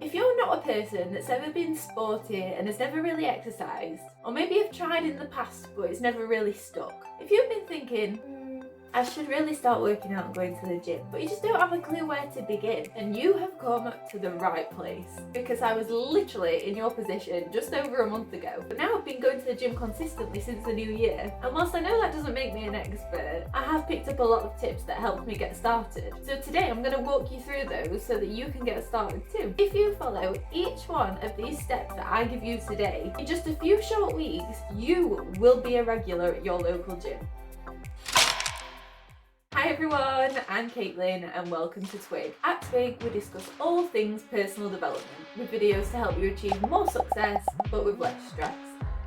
If you're not a person that's ever been sporty and has never really exercised, or maybe you've tried in the past but it's never really stuck, if you've been thinking, I should really start working out and going to the gym, but you just don't have a clue where to begin, and you have come to the right place, because I was literally in your position just over a month ago. But now I've been going to the gym consistently since the new year, and whilst I know that doesn't make me an expert, I have picked up a lot of tips that helped me get started. So today I'm going to walk you through those so that you can get started too. If you follow each one of these steps that I give you today, in just a few short weeks, you will be a regular at your local gym. Hi everyone, I'm Caitlin and welcome to Twig. At Twig, we discuss all things personal development with videos to help you achieve more success but with less stress.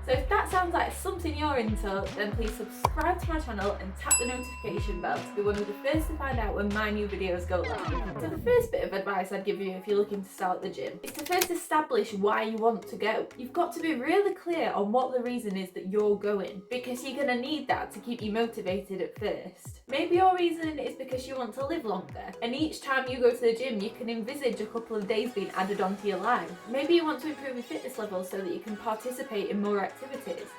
So if that sounds like something you're into, then please subscribe to my channel and tap the notification bell to be one of the first to find out when my new videos go live. So the first bit of advice I'd give you if you're looking to start the gym is to first establish why you want to go. You've got to be really clear on what the reason is that you're going, because you're going to need that to keep you motivated at first. Maybe your reason is because you want to live longer, and each time you go to the gym you can envisage a couple of days being added onto your life. Maybe you want to improve your fitness levels so that you can participate in more activities.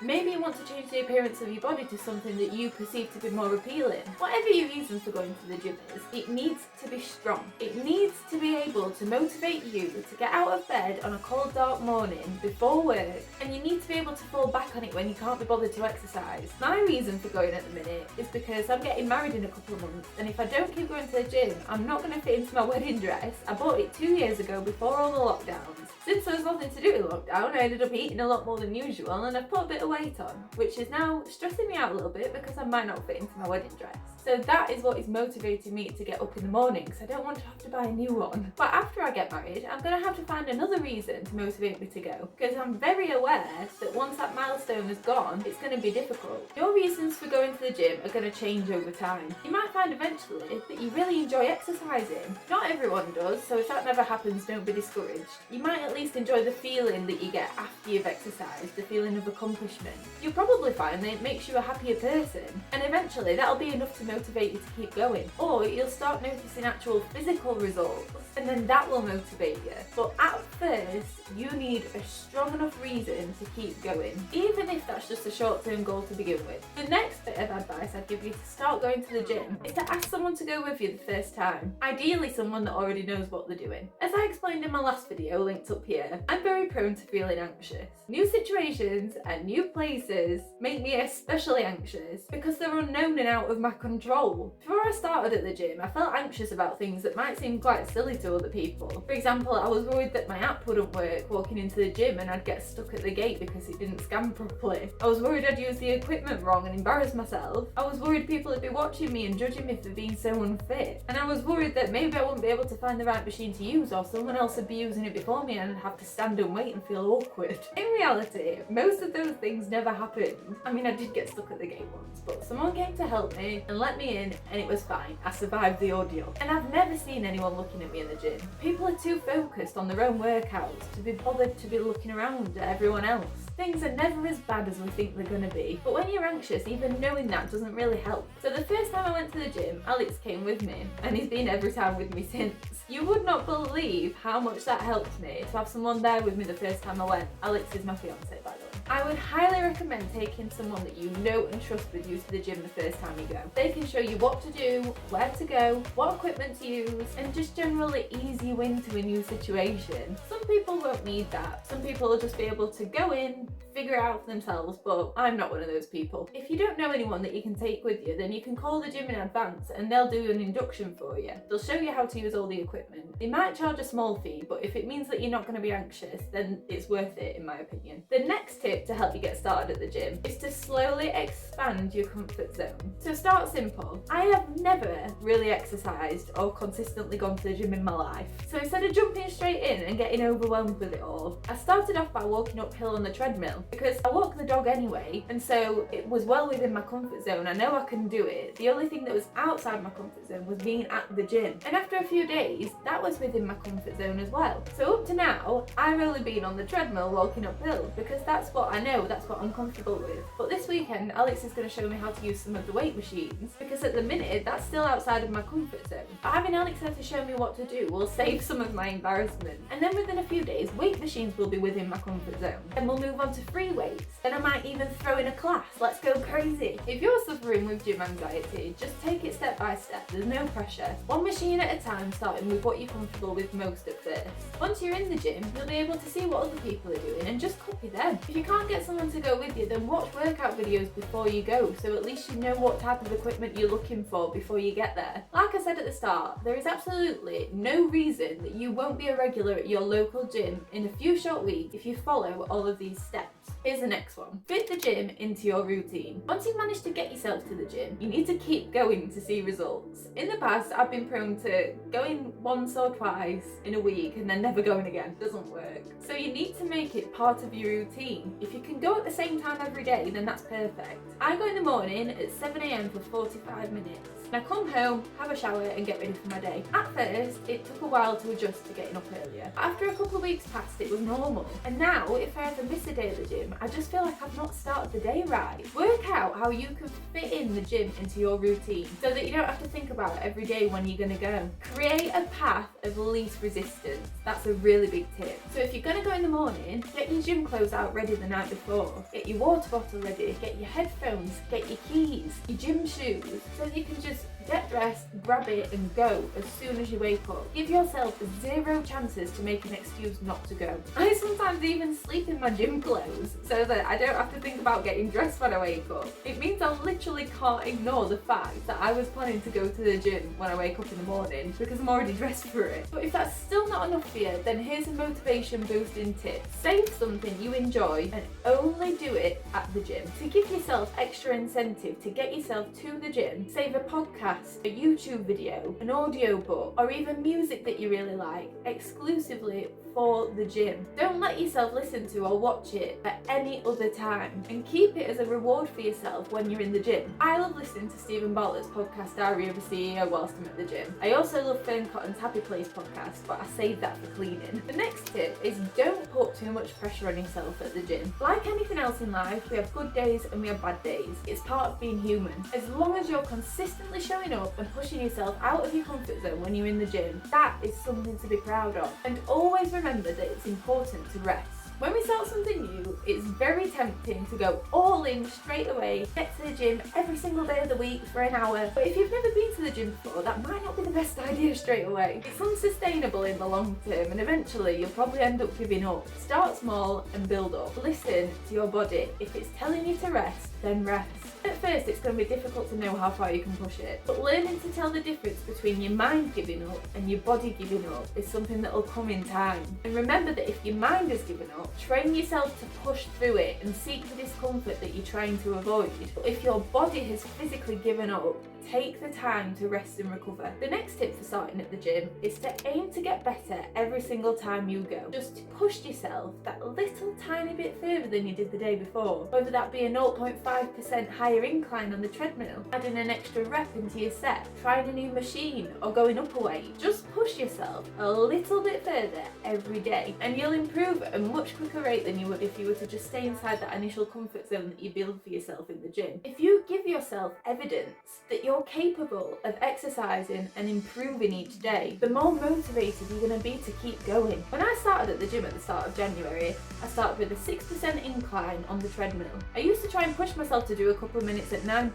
Maybe you want to change the appearance of your body to something that you perceive to be more appealing. Whatever your reason for going to the gym is, it needs to be strong. It needs to be able to motivate you to get out of bed on a cold dark morning before work, and you need to be able to fall back on it when you can't be bothered to exercise. My reason for going at the minute is because I'm getting married in a couple of months, and if I don't keep going to the gym, I'm not going to fit into my wedding dress. I bought it 2 years ago before all the lockdowns. Since there was nothing to do in lockdown, I ended up eating a lot more than usual, and I've put a bit of weight on, which is now stressing me out a little bit because I might not fit into my wedding dress. So that is what is motivating me to get up in the morning, because I don't want to have to buy a new one. But after I get married, I'm going to have to find another reason to motivate me to go, because I'm very aware that once that milestone is gone, it's going to be difficult. Your reasons for going to the gym are going to change over time. You might find eventually that you really enjoy exercising. Not everyone does, so if that never happens, don't be discouraged. You might at least enjoy the feeling that you get after you've exercised, the feeling of accomplishment. You'll probably find that it makes you a happier person, and eventually that'll be enough to motivate you to keep going. Or you'll start noticing actual physical results, and then that will motivate you. But at first, you need a strong enough reason to keep going, even if that's just a short-term goal to begin with. The next bit of advice I'd give you to start going to the gym is to ask someone to go with you the first time. Ideally someone that already knows what they're doing. As I explained in my last video, linked up here, I'm very prone to feeling anxious. New situations and new places make me especially anxious because they're unknown and out of my control. Before I started at the gym, I felt anxious about things that might seem quite silly to other people. For example, I was worried that my app wouldn't work walking into the gym and I'd get stuck at the gate because it didn't scan properly. I was worried I'd use the equipment wrong and embarrass myself. I was worried people would be watching me and judging me for being so unfit. And I was worried that maybe I wouldn't be able to find the right machine to use, or someone else would be using it before me and I'd have to stand and wait and feel awkward. In reality, most of those things never happened. I mean, I did get stuck at the gate once, but someone came to help me and let me in, and it was fine. I survived the ordeal. And I've never seen anyone looking at me in the gym. People are too focused on their own workouts to be bothered to be looking around at everyone else. Things are never as bad as we think they're going to be. But when you're anxious, even knowing that doesn't really help. So the first time I went to the gym, Alex came with me, and he's been every time with me since. You would not believe how much that helped me to have someone there with me the first time I went. Alex is my fiance, by the way. I would highly recommend taking someone that you know and trust with you to the gym the first time you go. They can show you what to do, where to go, what equipment to use, and just generally ease you into a new situation. Some people won't need that. Some people will just be able to go in, figure it out for themselves, but I'm not one of those people. If you don't know anyone that you can take with you, then you can call the gym in advance and they'll do an induction for you. They'll show you how to use all the equipment. They might charge a small fee, but if it means that you're not going to be anxious, then it's worth it in my opinion. The next tip to help you get started at the gym is to slowly expand your comfort zone. So start simple. I have never really exercised or consistently gone to the gym in my life. So instead of jumping straight in and getting overwhelmed with it all, I started off by walking uphill on the treadmill. treadmill because I walk the dog anyway, and so it was well within my comfort zone. I know I can do it. The only thing that was outside my comfort zone was being at the gym, and after a few days that was within my comfort zone as well. So up to now I've only been on the treadmill walking uphill because that's what I know, that's what I'm comfortable with. But this weekend Alex is going to show me how to use some of the weight machines because at the minute that's still outside of my comfort zone. But having Alex there to show me what to do will save some of my embarrassment, and then within a few days weight machines will be within my comfort zone, and we'll move on to free weights, and I might even throw in a class. Let's go crazy. If you're suffering with gym anxiety, just take it step by step. There's no pressure. One machine at a time, starting with what you're comfortable with most at first. Once you're in the gym, you'll be able to see what other people are doing and just copy them. If you can't get someone to go with you, then watch workout videos before you go, so at least you know what type of equipment you're looking for before you get there. Like I said at the start, there is absolutely no reason that you won't be a regular at your local gym in a few short weeks if you follow all of these steps. Here's the next one. Fit the gym into your routine. Once you've managed to get yourself to the gym, you need to keep going to see results. In the past, I've been prone to going once or twice in a week and then never going again. Doesn't work. So you need to make it part of your routine. If you can go at the same time every day, then that's perfect. I go in the morning at 7 a.m. for 45 minutes. And I come home, have a shower and get ready for my day. At first, it took a while to adjust to getting up earlier. After a couple of weeks passed, it was normal. And now, if I ever miss a day at the gym, I just feel like I've not started the day right. Work out how you can fit in the gym into your routine so that you don't have to think about it every day when you're gonna go. Create a path of least resistance. That's a really big tip. So if you're gonna go in the morning, get your gym clothes out ready the night before. Get your water bottle ready, get your headphones, get your keys, your gym shoes, so that you can just get dressed, grab it and go as soon as you wake up. Give yourself 0 chances to make an excuse not to go. I sometimes even sleep in my gym clothes so that I don't have to think about getting dressed when I wake up. It means I literally can't ignore the fact that I was planning to go to the gym when I wake up in the morning because I'm already dressed for it. But if that's still not enough for you, then here's a motivation boosting tip. Save something you enjoy and only do it at the gym. To give yourself extra incentive to get yourself to the gym, save a podcast, a YouTube video, an audio book, or even music that you really like exclusively for the gym. Don't let yourself listen to or watch it at any other time, and keep it as a reward for yourself when you're in the gym. I love listening to Stephen Bartlett's podcast Diary of a CEO whilst I'm at the gym. I also love Fern Cotton's Happy Place podcast, but I save that for cleaning. The next tip is don't put too much pressure on yourself at the gym. Like anything else in life, we have good days and we have bad days. It's part of being human. As long as you're consistently showing up and pushing yourself out of your comfort zone when you're in the gym, that is something to be proud of. And always remember that it's important to rest. When we start something new, it's very tempting to go all in straight away, get to the gym every single day of the week for an hour. But if you've never been to the gym before, that might not be the best idea straight away. It's unsustainable in the long term, and eventually you'll probably end up giving up. Start small and build up. Listen to your body. If it's telling you to rest, then rest. At first, it's going to be difficult to know how far you can push it, but learning to tell the difference between your mind giving up and your body giving up is something that will come in time. And remember that if your mind has given up, train yourself to push through it and seek the discomfort that you're trying to avoid. But if your body has physically given up, take the time to rest and recover. The next tip for starting at the gym is to aim to get better every single time you go. Just push yourself that little tiny bit further than you did the day before, whether that be a 0.5% higher incline on the treadmill, adding an extra rep into your set, trying a new machine, or going up a weight. Just push yourself a little bit further every day, and you'll improve at a much quicker rate than you would if you were to just stay inside that initial comfort zone that you build for yourself in the gym. If you give yourself evidence that you're capable of exercising and improving each day, the more motivated you're going to be to keep going. When I started at the gym at the start of January, I started with a 6% incline on the treadmill. I used to try and push myself to do a couple of minutes at 9%,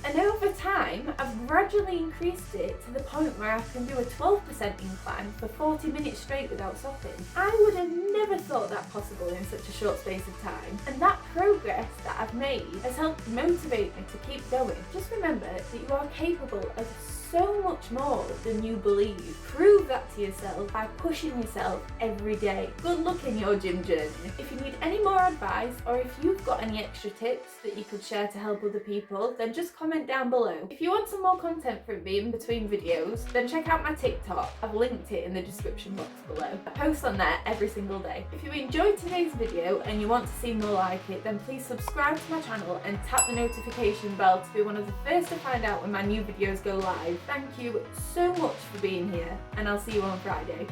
and over time I've gradually increased it to the point where I can do a 12% incline for 40 minutes straight without stopping. I would have never thought that possible in such a short space of time, and that progress that I've made has helped motivate me to keep going. Just remember that you are capable of so much more than you believe. Prove that to yourself by pushing yourself every day. Good luck in your gym journey. If you need any more advice, or if you've got any extra tips that you could share to help other people, then just comment down below. If you want some more content from me in between videos, then check out my TikTok. I've linked it in the description box below. I post on there every single day. If you enjoyed today's video and you want to see more like it, then please subscribe to my channel and tap the notification bell to be one of the first to find out when my new videos go live. Thank you so much for being here, and I'll see you on Friday.